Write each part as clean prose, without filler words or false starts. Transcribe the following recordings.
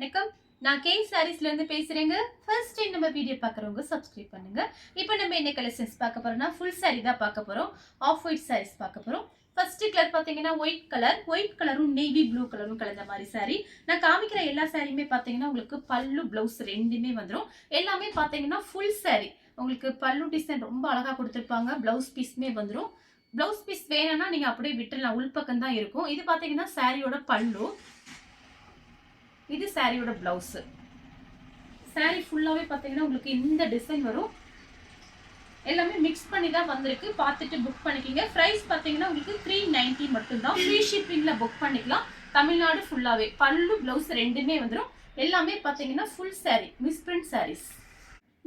வணக்கம். நான் கே சாரீஸ்ல இருந்து பேசுறேங்க. ஃபர்ஸ்ட் டைம் நம்ம வீடியோ பார்க்குறவங்க சப்ஸ்கிரைப் பண்ணுங்க. இப்போ நம்ம என்ன கலெக்ஷன்ஸ் பார்க்க போறோம்னா ஃபுல் சாரி தான் பார்க்க போறோம். ஆஃப் ஒயிட் சாரீஸ் பார்க்க போறோம். ஃபர்ஸ்ட் கலர் பார்த்தீங்கன்னா ஒயிட் கலரும் நேவி ப்ளூ கலரும் கலந்த மாதிரி சாரி. நான் காமிக்கிற எல்லா சாரியுமே பார்த்தீங்கன்னா உங்களுக்கு பல்லு பிளவுஸ் ரெண்டுமே வந்துடும். எல்லாமே பார்த்தீங்கன்னா ஃபுல் சாரி. உங்களுக்கு பல்லு டிசைன் ரொம்ப அழகா கொடுத்துருப்பாங்க. பிளவுஸ் பீஸ்மே வந்துடும். பிளவுஸ் பீஸ் வேணும்னா நீங்க அப்படியே விட்டுலாம். உள்பக்கம் தான் இருக்கும். இது பார்த்தீங்கன்னா சாரியோட பல்லு. இது சாரியோட பிளவுஸ். சாரி ஃபுல்லாவே பாத்தீங்கன்னா உங்களுக்கு இந்த டிசைன் வரும். எல்லாமே மிக்ஸ் பண்ணி தான் வந்திருக்கு. பார்த்துட்டு புக் பண்ணிக்கங்க. பிரைஸ் பாத்தீங்கன்னா உங்களுக்கு 390 மட்டும் தான். ஃப்ரீ ஷிப்பிங்ல புக் பண்ணிக்கலாம். தமிழ்நாடு ஃபுல்லாவே பல்லு பிளவுஸ் ரெண்டுமே வந்துடும். எல்லாமே பாத்தீங்கன்னா full sari mix print saris.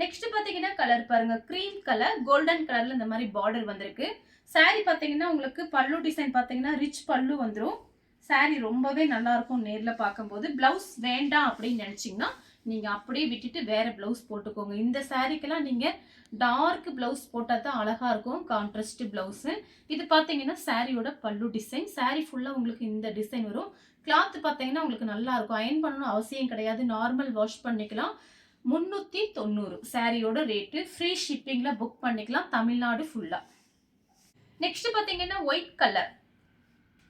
Next பாத்தீங்கன்னா கலர் பாருங்க. கிரீம் கலர் கோல்டன் கலர்ல இந்த மாதிரி பார்டர் வந்திருக்கு. சாரி பாத்தீங்கன்னா உங்களுக்கு பல்லு டிசைன் பாத்தீங்கன்னா ரிச் பல்லு வந்துடும். சாரி ரொம்பவே நல்லா இருக்கும். நேர்ல பார்க்கும்போது பிளவுஸ் வேண்டாம் அப்படின்னு நினைச்சீங்கன்னா நீங்க அப்படியே விட்டுட்டு வேற பிளவுஸ் போட்டுக்கோங்க. இந்த சாரிக்கெல்லாம் நீங்க டார்க் பிளவுஸ் போட்டா தான் அழகா இருக்கும். Contrast blouse. இது பாத்தீங்கன்னா சாரியோட பல்லு டிசைன். சாரி ஃபுல்லா உங்களுக்கு இந்த டிசைன் வரும். கிளாத் பாத்தீங்கன்னா உங்களுக்கு நல்லா இருக்கும். அயன் பண்ணணும் அவசியம் கிடையாது. நார்மல் வாஷ் பண்ணிக்கலாம். 390 சாரியோட ரேட்டு. ஃப்ரீ ஷிப்பிங்ல புக் பண்ணிக்கலாம் தமிழ்நாடு ஃபுல்லா. நெக்ஸ்ட் பாத்தீங்கன்னா ஒயிட் கலர்.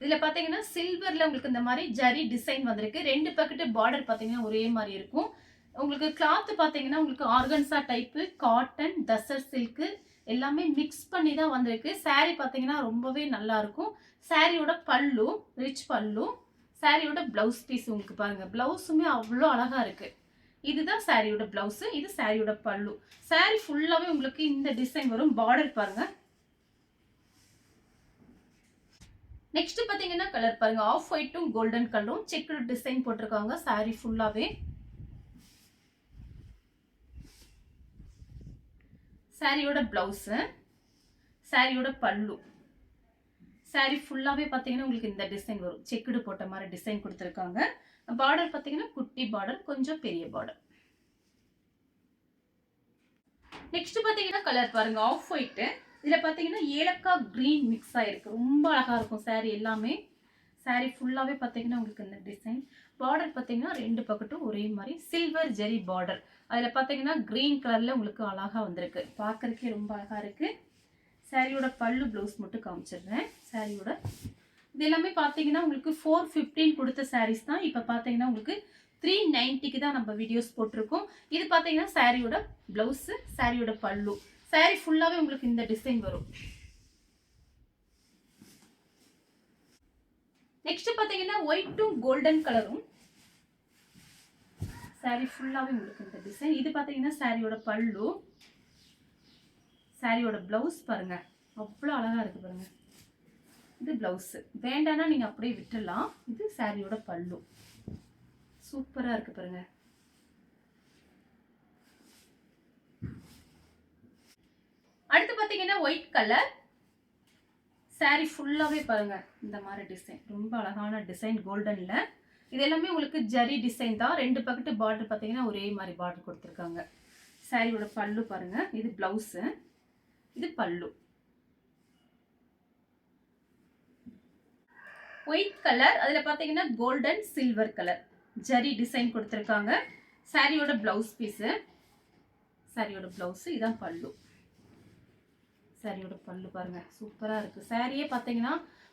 இதுல பாத்தீங்கன்னா சில்வர்ல உங்களுக்கு இந்த மாதிரி ஜரி டிசைன் வந்திருக்கு. ரெண்டு பக்கெட் பார்டர் பாத்தீங்கன்னா ஒரே மாதிரி இருக்கும். உங்களுக்கு கிளாத் பாத்தீங்கன்னா உங்களுக்கு organza type, cotton, tussar silk எல்லாமே மிக்ஸ் பண்ணி தான் வந்திருக்கு. சாரி பாத்தீங்கன்னா ரொம்பவே நல்லா இருக்கும். சாரியோட பல்லு ரிச் பல்லு. சாரியோட பிளவுஸ் பீஸ் உங்களுக்கு பாருங்க. பிளவுஸுமே அவ்வளோ அழகா இருக்கு. இதுதான் சாரியோட பிளவுஸ். இது சாரியோட பல்லு. சாரி ஃபுல்லாவே உங்களுக்கு இந்த டிசைன் வரும். பார்டர் பாருங்க. நெக்ஸ்ட் பாத்தீங்கன்னா கலர் பாருங்க. ஆஃப் ஒயிட்டும் கோல்டன் கலரும் செக்குடு டிசைன் போட்டிருக்காங்க. சாரி ஃபுல்லாவே. சாரியோட பிளவுஸ், சாரியோட பல்லு. சாரி ஃபுல்லாவே பாத்தீங்கன்னா உங்களுக்கு இந்த டிசைன் வரும். செக்குடு போட்ட மாதிரி டிசைன் கொடுத்திருக்காங்க. பார்டர் பாத்தீங்கன்னா குட்டி பார்டர், கொஞ்சம் பெரிய பார்டர். நெக்ஸ்ட் பாத்தீங்கன்னா கலர் பாருங்க. Off white. இதுல பாத்தீங்கன்னா ஏலக்காய் கிரீன் மிக்ஸ் ஆயிருக்கு. ரொம்ப அழகா இருக்கும் சாரி எல்லாமே. சாரி ஃபுல்லாவே பாத்தீங்கன்னா உங்களுக்கு இந்த டிசைன். பார்டர் பாத்தீங்கன்னா ரெண்டு பக்கட்டும் ஒரே மாதிரி சில்வர் ஜெரி பார்டர். அதுல பாத்தீங்கன்னா கிரீன் கலர்ல உங்களுக்கு அழகா வந்திருக்கு. பாக்குறதுக்கே ரொம்ப அழகா இருக்கு. சாரியோட பல்லு பிளவுஸ் மட்டும் காமிச்சிடுறேன். சாரியோட இது எல்லாமே பாத்தீங்கன்னா உங்களுக்கு 415 கொடுத்த சாரீஸ் தான். இப்ப பாத்தீங்கன்னா உங்களுக்கு 390க்கு தான் நம்ம வீடியோஸ் போட்டிருக்கோம். இது பாத்தீங்கன்னா சாரியோட பிளவுஸ், சாரியோட பல்லு. சாரி ஃபுல்லாவே உங்களுக்கு இந்த டிசைன் வரும். நெக்ஸ்ட் பாத்தீங்கன்னா ஒயிட்டும் கோல்டன் கலரும். சாரி ஃபுல்லாவே உங்களுக்கு இந்த டிசைன். இது பாத்தீங்கன்னா சாரியோட பல்லு. சாரியோட பிளவுஸ் பாருங்க. அவ்வளோ அழகா இருக்கு பாருங்க. இது பிளவுஸ். வேண்டானா நீங்க அப்படியே விட்டுடலாம். இது சாரியோட பல்லு. சூப்பரா இருக்கு பாருங்க. அடுத்து பாத்தீங்கன்னா ஒயிட் கலர். சாரி ஃபுல்லாவே பாருங்க இந்த மாதிரி டிசைன். ரொம்ப அழகான டிசைன் கோல்டன்ல. இது எல்லாமே உங்களுக்கு ஜரி டிசைன் தான். ரெண்டு பக்கெட் பார்டர் பாத்தீங்கன்னா ஒரே மாதிரி பார்டர் கொடுத்திருக்காங்க. சாரியோட பல்லு பாருங்க. இது பிளவுஸ், இது பல்லு. White colour. அதுல பாத்தீங்கன்னா golden silver colour zari design கொடுத்திருக்காங்க. சாரியோட பிளவுஸ் பீஸ், சாரியோட பிளவுஸ். இதான் பல்லு. சாரியோட பல்லு பாருங்க. சூப்பரா இருக்கு. சாரியே பாத்தீங்கன்னா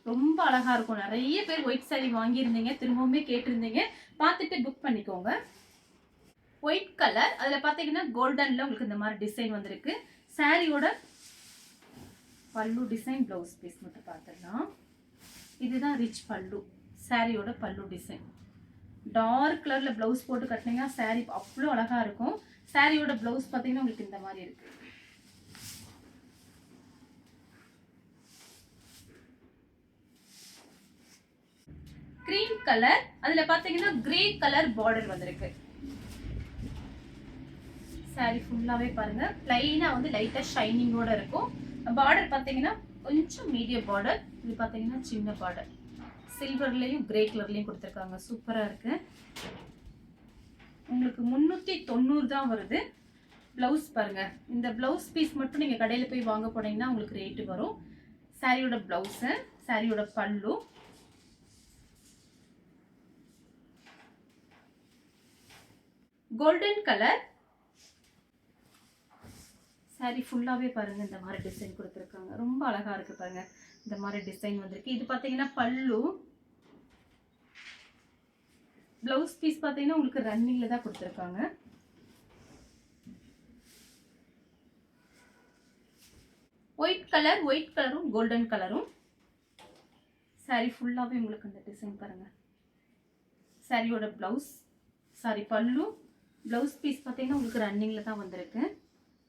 ரொம்ப அழகா இருக்கும். நிறைய பேர் ஒயிட் சாரி வாங்கியிருந்தீங்க. திரும்பவுமே கேட்டிருந்தீங்க. பார்த்துட்டு புக் பண்ணிக்கோங்க. White colour. அதுல பாத்தீங்கன்னா கோல்டன்ல உங்களுக்கு இந்த மாதிரி டிசைன் வந்திருக்கு. சாரியோட பல்லு டிசைன், பிளவுஸ் பீஸ் மட்டும் பார்த்துடலாம். இதுதான் ரிச் பல்லு. சாரியோட பல்லு டிசைன். டார்க் கலர்ல பிளவுஸ் போட்டு கட்டினீங்கன்னா சாரி அவ்வளோ அழகா இருக்கும். சாரியோட பிளவுஸ் பாத்தீங்கன்னா உங்களுக்கு இந்த மாதிரி இருக்கு. Cream colour. அதுல பாத்தீங்கன்னா கிரே கலர் பார்டர் வந்திருக்கு. சாரி ஃபுல்லாவே பாருங்க. பிளைனா வந்து லைட்டா ஷைனிங்கோட இருக்கும். பார்டர் பாத்தீங்கன்னா கொஞ்சம் மீடியம் பார்டர். இது பாத்தீங்கன்னா சின்ன பார்டர். சில்வர்லயும் கிரே கலர்லயும் கொடுத்திருக்காங்க. சூப்பரா இருக்கு. உங்களுக்கு 390 தான் வருது. பிளவுஸ் பாருங்க. இந்த பிளவுஸ் பீஸ் மட்டும் நீங்க கடையில போய் வாங்க போனீங்கன்னா உங்களுக்கு ரேட் வரும். சாரியோட பிளவுஸ், சாரியோட பல்லு. Golden colour. saree ஃபுல்லாவே பாருங்க இந்த மாதிரி டிசைன் கொடுத்துருக்காங்க. ரொம்ப அழகா இருக்கு பாருங்க. இந்த மாதிரி டிசைன் வந்திருக்கு. இது பாத்தீங்கன்னா பல்லு. பிளவுஸ் பீஸ் பாத்தீங்கன்னா உங்களுக்கு ரன்னிங்ல தான் கொடுத்துருக்காங்க. ஒயிட் கலரும் கோல்டன் கலரும். saree ஃபுல்லாவே உங்களுக்கு இந்த டிசைன் பாருங்க. சாரியோட பிளவுஸ் பல்லு. பிளவுஸ் பீஸ் பாத்தீங்கன்னா உங்களுக்கு ரன்னிங்ல தான் வந்திருக்கு.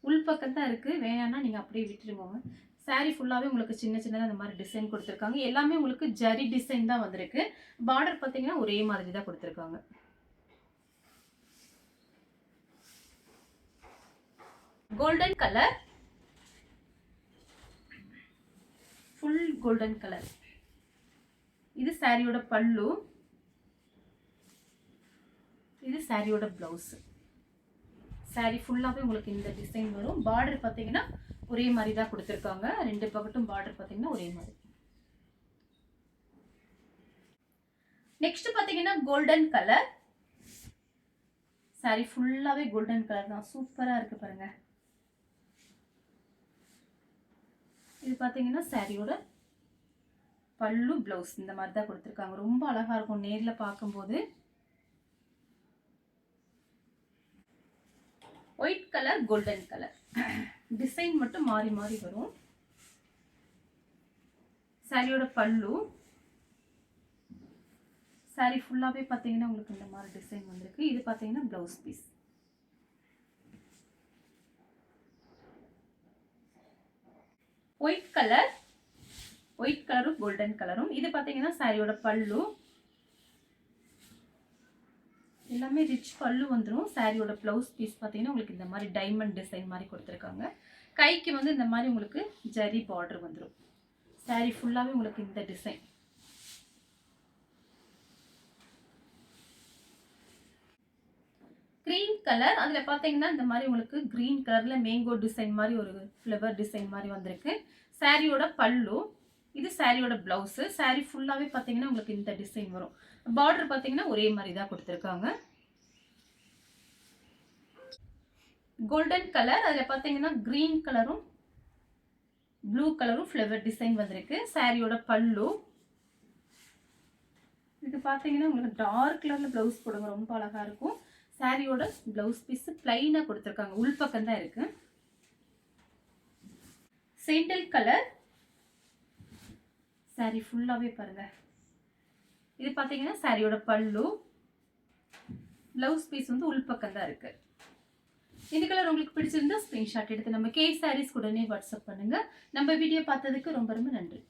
உள் பக்கம் தான் இருக்கு. வேணாம்னா நீங்க அப்படியே விட்டுருங்க. saree ஃபுல்லாவே உங்களுக்கு சின்ன சின்னதா இந்த மாதிரி டிசைன் கொடுத்துருக்காங்க. எல்லாமே உங்களுக்கு ஜரி டிசைன் தான் வந்திருக்கு. பார்டர் பாத்தீங்கன்னா ஒரே மாதிரி தான் கொடுத்துருக்காங்க. Golden colour. Full golden colour. இது சாரியோட பல்லு. இது சாரியோட பிளவுஸ். saree ஃபுல்லாவே உங்களுக்கு இந்த டிசைன் வரும். பார்டர் பாத்தீங்கன்னா ஒரே மாதிரி தான் கொடுத்துருக்காங்க. ரெண்டு பக்கட்டும் பார்டர் பாத்தீங்கன்னா ஒரே மாதிரி. நெக்ஸ்ட் பாத்தீங்கன்னா கோல்டன் கலர். saree ஃபுல்லாவே கோல்டன் கலர் தான். சூப்பரா இருக்கு பாருங்க. இது பாத்தீங்கன்னா சாரியோட பல்லு பிளவுஸ் இந்த மாதிரி தான் கொடுத்துருக்காங்க. ரொம்ப அழகா இருக்கும் நேர்ல பார்க்கும்போது. White colour golden colour design மட்டும் மாறி மாறி வரும். சாரியோட பல்லு. saree ஃபுல்லாவே பாத்தீங்கன்னா உங்களுக்கு இந்த மாதிரி டிசைன் வந்திருக்கு. இது பாத்தீங்கன்னா பிளவுஸ் பீஸ். ஒயிட் கலரும் கோல்டன் கலரும். இது பாத்தீங்கன்னா சாரியோட பல்லு. எல்லாமே ரிச் பல்லு வந்துரும். சாரியோட பிளவுஸ் பீஸ் பாத்தீங்கன்னா உங்களுக்கு இந்த மாதிரி டைமண்ட் டிசைன் மாதிரி கொடுத்துருக்காங்க. கைக்கு வந்து இந்த மாதிரி உங்களுக்கு ஜரி பார்டர் வந்துரும். saree ஃபுல்லாவே உங்களுக்கு இந்த டிசைன். Green colour. அதுல பாத்தீங்கன்னா இந்த மாதிரி உங்களுக்கு கிரீன் கலர்ல மேங்கோ டிசைன் மாதிரி ஒரு ஃப்ளவர் டிசைன் மாதிரி வந்திருக்கு. சாரியோட பல்லு. இது சாரியோட பிளவுஸ். saree ஃபுல்லாவே பாத்தீங்கன்னா உங்களுக்கு இந்த டிசைன் வரும். பார்டர் பாத்தீங்கன்னா ஒரே மாதிரி தான் கொடுத்துருக்காங்க. Golden colour. அதுல பாத்தீங்கன்னா கிரீன் கலரும் ப்ளூ கலரும் ஃப்ளவர் டிசைன் வந்திருக்கு. சாரியோட பல்லு. இது பாத்தீங்கன்னா உங்களுக்கு டார்க் கலர்ல பிளவுஸ் போடுங்க. ரொம்ப அழகா இருக்கும். சாரியோட பிளவுஸ் பீஸ் பிளைனா கொடுத்துருக்காங்க. உள் பக்கம் தான் இருக்கு. Sandal colour. saree ஃபுல்லாவே பாருங்க. இது பாத்தீங்கன்னா சாரியோட பல்லு. பிளவுஸ் பீஸ் வந்து உள் பக்கம் தான் இருக்கு. இந்த கலர் உங்களுக்கு பிடிச்சிருந்தா ஸ்கிரீன்ஷாட் எடுத்து நம்ம கே சாரீஸ் உடனே வாட்ஸ்அப் பண்ணுங்க. நம்ம வீடியோ பார்த்ததுக்கு ரொம்ப ரொம்ப நன்றி.